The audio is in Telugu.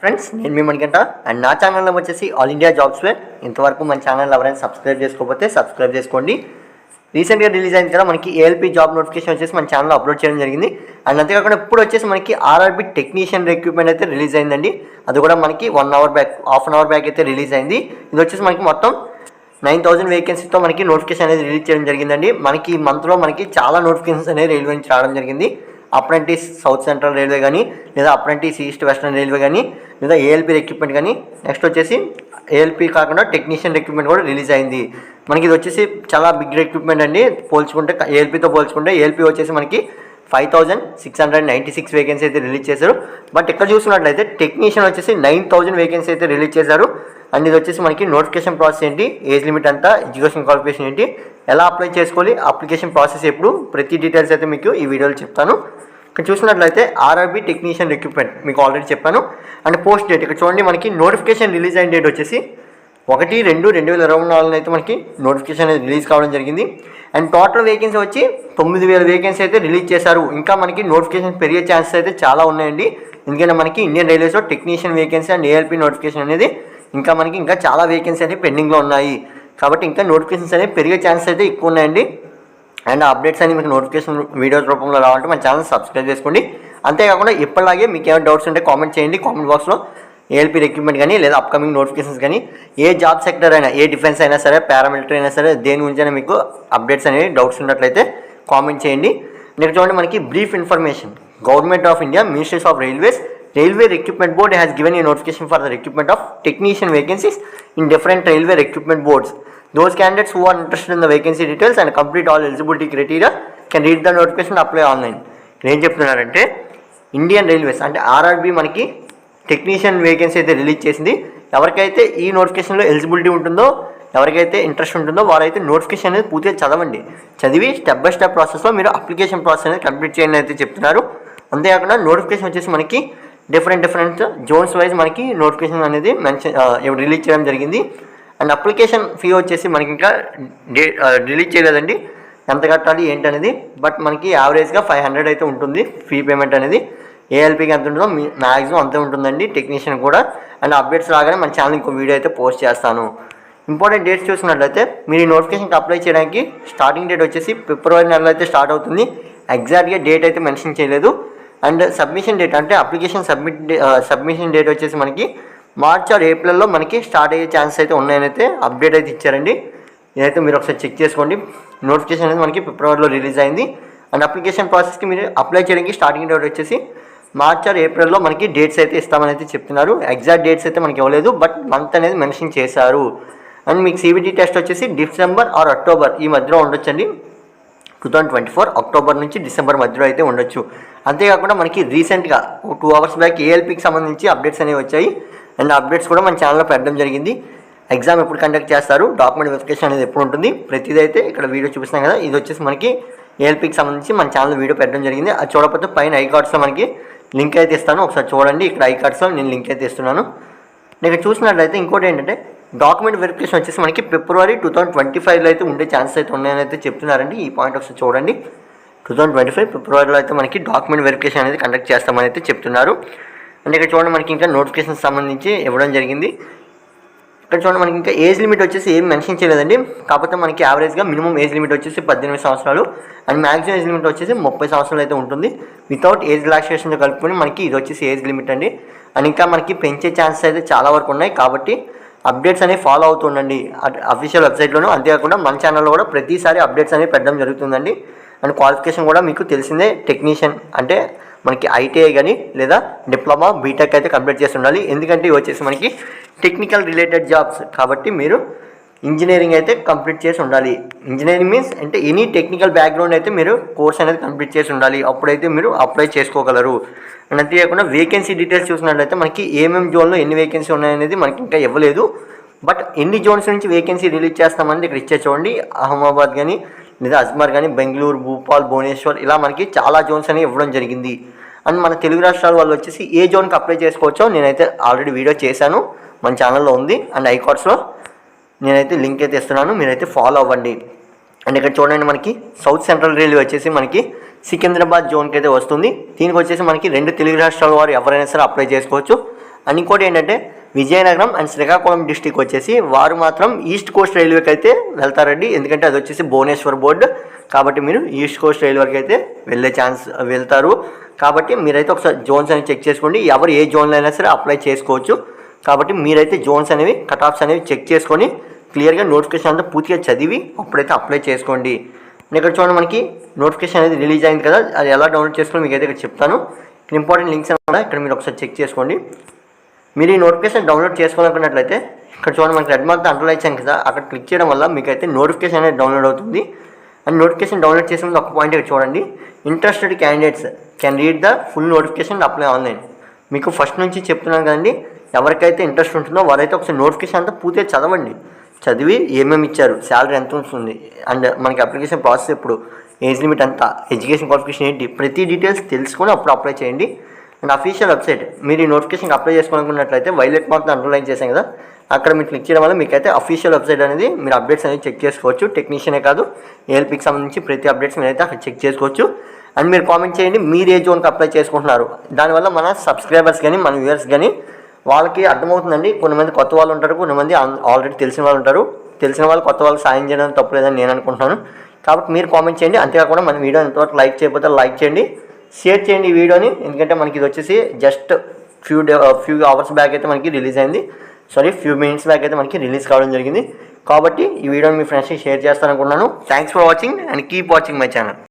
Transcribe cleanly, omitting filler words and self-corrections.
ఫ్రెండ్స్ నేను మీ మనకంట అండ్ నా ఛానల్లో వచ్చేసి ఆల్ ఇండియా జాబ్స్ వేర్. ఇంతవరకు మన ఛానల్ ఎవరైనా సబ్స్క్రైబ్ చేసుకోకపోతే సబ్స్క్రైబ్ చేసుకోండి. రీసెంట్గా రిలీజ్ అయింది కదా మనకి ఏఎల్పీ జాబ్ నోటిఫికేషన్ వచ్చేసి మన ఛానల్లో అప్లోడ్ చేయడం జరిగింది. అండ్ అంతేకాకుండా ఇప్పుడు వచ్చేసి మనకి ఆర్ఆర్బీ టెక్నీషియన్ రిక్రూట్మెంట్ అయితే రిలీజ్ అయిందండి. అది కూడా మనకి హాఫ్ అన్ అవర్ బ్యాక్ అయితే రిలీజ్ అయింది. ఇది వచ్చేసి మనకి మొత్తం 9,000 వేకెన్సీతో మనకి నోటిఫికేషన్ అనేది రిలీజ్ చేయడం జరిగిందండి. మనకి ఈ మంత్లో మనకి చాలా నోటిఫికేషన్స్ అనేది రైల్వే నుంచి రావడం జరిగింది. అప్రెంటిస్ సౌత్ సెంట్రల్ రైల్వే కానీ, లేదా అప్రెంటిస్ ఈస్ట్ వెస్టర్న్ రైల్వే కానీ, లేదా ఏఎల్పీ రిక్రూట్మెంట్ కానీ, నెక్స్ట్ వచ్చేసి ఏఎల్పీ కాకుండా టెక్నీషియన్ రిక్రూట్మెంట్ కూడా రిలీజ్ అయింది. మనకి ఇది వచ్చేసి చాలా బిగ్ రిక్రూట్మెంట్ అండి. పోల్చుకుంటే ఏఎల్పీతో పోల్చుకుంటే ఏఎల్పీ వచ్చేసి మనకి 5,696 వేకెన్సీ అయితే రిలీజ్ చేశారు. బట్ ఇక్కడ చూసుకున్నట్లయితే టెక్నీషియన్ వచ్చేసి 9,000 వేకెన్సీ అయితే రిలీజ్ చేశారు. అండ్ ఇది వచ్చేసి మనకి నోటిఫికేషన్ ప్రాసెస్ ఏంటి, ఏజ్ లిమిట్ అంతా, ఎడ్యుకేషన్ క్వాలిఫికేషన్ ఏంటి, ఎలా అప్లై చేసుకోవాలి, అప్లికేషన్ ప్రాసెస్ ఎప్పుడు, ప్రతి డీటెయిల్స్ అయితే మీకు ఈ వీడియోలో చెప్తాను. ఇక్కడ చూసినట్లయితే ఆర్ఆర్బీ టెక్నీషియన్ రిక్రూట్మెంట్ మీకు ఆల్రెడీ చెప్పాను. అండ్ పోస్ట్ డేట్ ఇక్కడ చూడండి, మనకి నోటిఫికేషన్ రిలీజ్ అయిన డేట్ వచ్చేసి 1/2/2024 అయితే మనకి నోటిఫికేషన్ అనేది రిలీజ్ కావడం జరిగింది. అండ్ టోటల్ వేకెన్సీ వచ్చి 9,000 వేకెన్సీ అయితే రిలీజ్ చేశారు. ఇంకా మనకి నోటిఫికేషన్ పెరిగే ఛాన్సెస్ అయితే చాలా ఉన్నాయండి. ఎందుకంటే మనకి ఇండియన్ రైల్వేస్లో technician vacancy and ALP notification అనేది ఇంకా చాలా వేకెన్సీ అనేవి పెండింగ్లో ఉన్నాయి. కాబట్టి ఇంకా నోటిఫికేషన్స్ అనేవి పెరిగే ఛాన్సెస్ అయితే ఎక్కువ ఉన్నాయండి. అండ్ అప్డేట్స్ అనేవి మీకు నోటిఫికేషన్ వీడియోస్ రూపంలో రావాలంటే మన ఛానల్ సబ్స్క్రైబ్ చేసుకోండి. అంతేకాకుండా ఇప్పటిలాగే మీకు ఏమైనా డౌట్స్ ఉంటే కామెంట్ చేయండి కామెంట్ బాక్స్లో. ఏఎల్పీ రిక్రూట్మెంట్ కానీ, లేదా అప్కమింగ్ నోటిఫికేషన్స్ కానీ, ఏ జాబ్ సెక్టర్ అయినా, ఏ డిఫెన్స్ అయినా సరే, పారామిలిటరీ అయినా సరే, దేని గురించి మీకు అప్డేట్స్ అనేవి డౌట్స్ ఉన్నట్లయితే కామెంట్ చేయండి. నెక్స్ట్ చూడండి, మనకి brief information. Government of India, ministries of railways, Railway Recruitment Board has given a notification for the recruitment of technician vacancies in different railway recruitment boards. Those candidates who are interested in the vacancy details and complete all eligibility criteria can read the notification and apply online. ఏం చెప్తున్నారంటే ఇండియన్ రైల్వేస్ అంటే ఆర్ఆర్బీ మనకి టెక్నీషియన్ వేకెన్సీ అయితే రిలీజ్ చేసింది. ఎవరికైతే ఈ నోటిఫికేషన్లో ఎలిజిబిలిటీ ఉంటుందో, ఎవరికైతే ఇంట్రెస్ట్ ఉంటుందో వారైతే నోటిఫికేషన్ అనేది పూర్తిగా చదివి స్టెప్ బై స్టెప్ ప్రాసెస్లో మీరు అప్లికేషన్ ప్రాసెస్ అనేది కంప్లీట్ చేయండి అయితే చెప్తున్నారు. అంతేకాకుండా నోటిఫికేషన్ వచ్చేసి మనకి డిఫరెంట్ జోన్స్ వైజ్ మనకి నోటిఫికేషన్ అనేది రిలీజ్ చేయడం జరిగింది. అండ్ అప్లికేషన్ ఫీ వచ్చేసి మనకి ఇంకా రిలీజ్ చేయలేదండి, ఎంత కట్టాలి ఏంటి అనేది. బట్ మనకి యావరేజ్గా 500 అయితే ఉంటుంది ఫీ పేమెంట్ అనేది. ఏఎల్పీకి ఎంత ఉంటుందో మ్యాక్సిమం అంతే ఉంటుందండి, టెక్నీషియన్ కూడా. అండ్ అప్డేట్స్ రాగానే మన ఛానల్ ఇంకో వీడియో అయితే పోస్ట్ చేస్తాను. ఇంపార్టెంట్ డేట్స్ చూసినట్లయితే మీరు ఈ నోటిఫికేషన్కి అప్లై చేయడానికి స్టార్టింగ్ డేట్ వచ్చేసి ఫిబ్రవరి నెలలో అయితే స్టార్ట్ అవుతుంది. ఎగ్జాక్ట్గా డేట్ అయితే మెన్షన్ చేయలేదు. అండ్ సబ్మిషన్ డేట్ అంటే అప్లికేషన్ సబ్మిషన్ డేట్ వచ్చేసి మనకి మార్చ్ ఆర్ ఏప్రిల్లో మనకి స్టార్ట్ అయ్యే ఛాన్సెస్ అయితే ఉన్నాయని అయితే అప్డేట్ అయితే ఇచ్చారండి. ఇదైతే మీరు ఒకసారి చెక్ చేసుకోండి. నోటిఫికేషన్ అనేది మనకి ఫిబ్రవరిలో రిలీజ్ అయింది. అండ్ అప్లికేషన్ ప్రాసెస్కి మీరు అప్లై చేయడానికి స్టార్టింగ్ డేట్ వచ్చేసి మార్చ్ ఆర్ ఏప్రిల్లో మనకి డేట్స్ అయితే ఇస్తామని అయితే చెప్తున్నారు. ఎగ్జాక్ట్ డేట్స్ అయితే మనకి ఇవ్వలేదు, బట్ మంత్ అనేది మెన్షన్ చేశారు. అండ్ మీకు సిబిటీ టెస్ట్ వచ్చేసి డిసెంబర్ ఆర్ అక్టోబర్ ఈ మధ్యలో ఉండొచ్చండి. 2024 అక్టోబర్ నుంచి డిసెంబర్ మధ్యలో అయితే ఉండొచ్చు. అంతేకాకుండా మనకి రీసెంట్గా 2 అవర్స్ బ్యాక్ ఏఎల్పీకి సంబంధించి అప్డేట్స్ అనేవి వచ్చాయి. అండ్ అప్డేట్స్ కూడా మన ఛానల్లో పెట్టడం జరిగింది. ఎగ్జామ్ ఎప్పుడు కండక్ట్ చేస్తారు, డాక్యుమెంట్ వెరిఫికేషన్ అనేది ఎప్పుడు ఉంటుంది, ప్రతిదైతే ఇక్కడ వీడియో చూపిస్తున్నాం కదా. ఇది వచ్చేసి మనకి ఏఎల్పీకి సంబంధించి మన ఛానల్ వీడియో పెట్టడం జరిగింది. అది చూడకపోతే పైన ఐ కార్డ్స్లో మనకి లింక్ అయితే ఇస్తాను, ఒకసారి చూడండి. ఇక్కడ ఐ కార్డ్స్లో నేను లింక్ అయితే ఇస్తున్నాను. నేను చూసినట్లయితే ఇంకోటి ఏంటంటే డాక్యుమెంట్ వెరిఫికేషన్ వచ్చేసి మనకి ఫిబ్రవరి 2025లో అయితే ఉండే ఛాన్సెస్ అయితే ఉన్నాయని అయితే చెప్తున్నారండి. ఈ పాయింట్ ఒకసారి చూడండి. 2025 ఫిబ్రవరిలో అయితే మనకి డాక్యుమెంట్ వెరిఫికేషన్ అనేది కండక్ట్ చేస్తామని అయితే చెప్తున్నారు. అంటే ఇక్కడ చూడండి, మనకి ఇంకా నోటిఫికేషన్ సంబంధించి ఇవ్వడం జరిగింది. ఇక్కడ చూడండి, మనకి ఇంకా ఏజ్ లిమిట్ వచ్చేసి ఏం మెన్షన్ చేయలేదండి. కాకపోతే మనకి యావరేజ్గా మినిమం ఏజ్ లిమిట్ వచ్చేసి 18 సంవత్సరాలు అండ్ మ్యాక్సిమం ఏజ్ లిమిట్ వచ్చేసి 30 సంవత్సరాలు అయితే ఉంటుంది. వితౌట్ ఏజ్ రిలాక్సేషన్తో కలుపుకొని మనకి ఇది వచ్చేసి ఏజ్ లిమిట్ అండి. అండ్ ఇంకా మనకి పెంచే ఛాన్సెస్ అయితే చాలా వరకు ఉన్నాయి. కాబట్టి అప్డేట్స్ అనేవి ఫాలో అవుతుండండి అఫీషియల్ వెబ్సైట్లోనూ. అంతేకాకుండా మన ఛానల్లో కూడా ప్రతిసారి అప్డేట్స్ అనేవి పెట్టడం జరుగుతుందండి. అండ్ క్వాలిఫికేషన్ కూడా మీకు తెలిసిందే, టెక్నీషియన్ అంటే మనకి ఐటీఐ కానీ లేదా డిప్లొమా బీటెక్ అయితే కంప్లీట్ చేసి ఉండాలి. ఎందుకంటే ఇవి వచ్చేసి మనకి టెక్నికల్ రిలేటెడ్ జాబ్స్ కాబట్టి మీరు ఇంజనీరింగ్ అయితే కంప్లీట్ చేసి ఉండాలి. ఇంజనీరింగ్ మీన్స్ అంటే ఎనీ టెక్నికల్ బ్యాక్గ్రౌండ్ అయితే మీరు కోర్స్ అనేది కంప్లీట్ చేసి ఉండాలి. అప్పుడైతే మీరు అప్లై చేసుకోగలరు. అండ్ అంతేకాకుండా వేకెన్సీ డీటెయిల్స్ చూసినట్లయితే మనకి ఏమేమి జోన్లో ఎన్ని వేకెన్సీ ఉన్నాయనేది మనకి ఇంకా ఇవ్వలేదు. బట్ ఎన్ని జోన్స్ నుంచి వేకెన్సీ రిలీజ్ చేస్తామని ఇక్కడ ఇచ్చే చూడండి. అహ్మదాబాద్ కానీ, లేదా అజ్మర్ కానీ, బెంగళూరు, భూపాల్, భువనేశ్వర్ ఇలా మనకి చాలా జోన్స్ అనేవి ఇవ్వడం జరిగింది. అండ్ మన తెలుగు రాష్ట్రాల వాళ్ళు వచ్చేసి ఏ జోన్కి అప్లై చేసుకోవచ్చో నేనైతే ఆల్రెడీ వీడియో చేశాను, మన ఛానల్లో ఉంది. అండ్ ఐకార్డ్స్లో నేనైతే లింక్ అయితే ఇస్తున్నాను, మీరైతే ఫాలో అవ్వండి. అండ్ ఇక్కడ చూడండి, మనకి సౌత్ సెంట్రల్ రైల్వే వచ్చేసి మనకి సికింద్రాబాద్ జోన్కి అయితే వస్తుంది. దీనికి వచ్చేసి మనకి 2 తెలుగు రాష్ట్రాల వారు ఎవరైనా సరే అప్లై చేసుకోవచ్చు. అండ్ ఇంకోటి ఏంటంటే విజయనగరం అండ్ శ్రీకాకుళం డిస్టిక్ వచ్చేసి వారు మాత్రం ఈస్ట్ కోస్ట్ రైల్వేకి అయితే వెళ్తారండి, ఎందుకంటే అది వచ్చేసి భువనేశ్వర్ బోర్డు కాబట్టి మీరు ఈస్ట్ కోస్ట్ రైల్వేకి అయితే వెళ్తారు. కాబట్టి మీరైతే ఒకసారి జోన్స్ అనేవి చెక్ చేసుకోండి, ఎవరు ఏ జోన్లో అయినా సరే అప్లై చేసుకోవచ్చు. కాబట్టి మీరైతే జోన్స్ అనేవి కట్ ఆఫ్స్ అనేవి చెక్ చేసుకొని క్లియర్గా నోటిఫికేషన్ అంతా పూర్తిగా చదివి అప్పుడైతే అప్లై చేసుకోండి. ఇక్కడ చూడండి మనకి నోటిఫికేషన్ అనేది రిలీజ్ అయింది కదా, అది ఎలా డౌన్లోడ్ చేసుకోండి మీకు అయితే ఇక్కడ చెప్తాను. ఇక్కడ ఇంపార్టెంట్ లింక్స్ అన్నమాట, ఇక్కడ మీరు ఒకసారి చెక్ చేసుకోండి. మీరు ఈ నోటిఫికేషన్ డౌన్లోడ్ చేసుకోవాలనుకున్నట్లయితే ఇక్కడ చూడండి మనకి రెడ్ మార్క్ అండర్లైన్ ఇచ్చాం కదా, అక్కడ క్లిక్ చేయడం వల్ల మీకు అయితే నోటిఫికేషన్ అనేది డౌన్లోడ్ అవుతుంది. అండ్ నోటిఫికేషన్ డౌన్లోడ్ చేసే ముందు ఒక పాయింట్ ఇక్కడ చూడండి, interested candidates can read the full notification apply online. మీకు ఫస్ట్ నుంచి చెప్తున్నాను కదండి, ఎవరికైతే ఇంట్రెస్ట్ ఉంటుందో వారైతే ఒకసారి నోటిఫికేషన్ అంతా పూర్తిగా చదివి ఏమేమి ఇచ్చారు, శాలరీ ఎంత ఉంటుంది, అండ్ మనకి అప్లికేషన్ ప్రాసెస్ ఎప్పుడు, ఏజ్ లిమిట్ ఎంత, ఎడ్యుకేషన్ క్వాలిఫికేషన్ ఏంటి, ప్రతి డీటెయిల్స్ తెలుసుకొని అప్పుడు అప్లై చేయండి. అండ్ అఫీషియల్ వెబ్సైట్ మీరు ఈ నోటిఫికేషన్ అప్లై చేసుకోవాలనుకున్నట్లయితే వైలెట్ మార్క్ అండర్లైన్ చేశాం కదా, అక్కడ మీరు క్లిక్ చేయడం వల్ల మీకైతే అఫీషియల్ వెబ్సైట్ అనేది మీరు అప్డేట్స్ అనేది చెక్ చేసుకోవచ్చు. టెక్నీషియనే కాదు ఏఎల్పీకి సంబంధించి ప్రతి అప్డేట్స్ మీరైతే అక్కడ చెక్ చేసుకోవచ్చు. అండ్ మీరు కామెంట్ చేయండి మీరు ఏ జోన్కి అప్లై చేసుకుంటున్నారు, దానివల్ల మన సబ్స్క్రైబర్స్ కానీ మన వ్యూవర్స్ కానీ వాళ్ళకి అర్థమవుతుందండి. కొంతమంది కొత్త వాళ్ళు ఉంటారు, కొంతమంది ఆల్రెడీ తెలిసిన వాళ్ళు ఉంటారు. తెలిసిన వాళ్ళు కొత్త వాళ్ళకి సాయం చేయడం తప్పలేదని నేను అనుకుంటున్నాను. కాబట్టి మీరు కామెంట్ చేయండి. అంతేకాకుండా మన వీడియో ఎంతవరకు లైక్ చేయకపోతే లైక్ చేయండి, షేర్ చేయండి ఈ వీడియోని, ఎందుకంటే మనకి ఇది వచ్చేసి జస్ట్ ఫ్యూ అవర్స్ బ్యాక్ అయితే మనకి రిలీజ్ అయింది, ఫ్యూ మినిట్స్ బ్యాక్ అయితే మనకి రిలీజ్ కావడం జరిగింది. కాబట్టి ఈ వీడియోని మీ ఫ్రెండ్స్కి షేర్ చేస్తారనుకుంటున్నాను. Thanks for watching and keep watching my channel.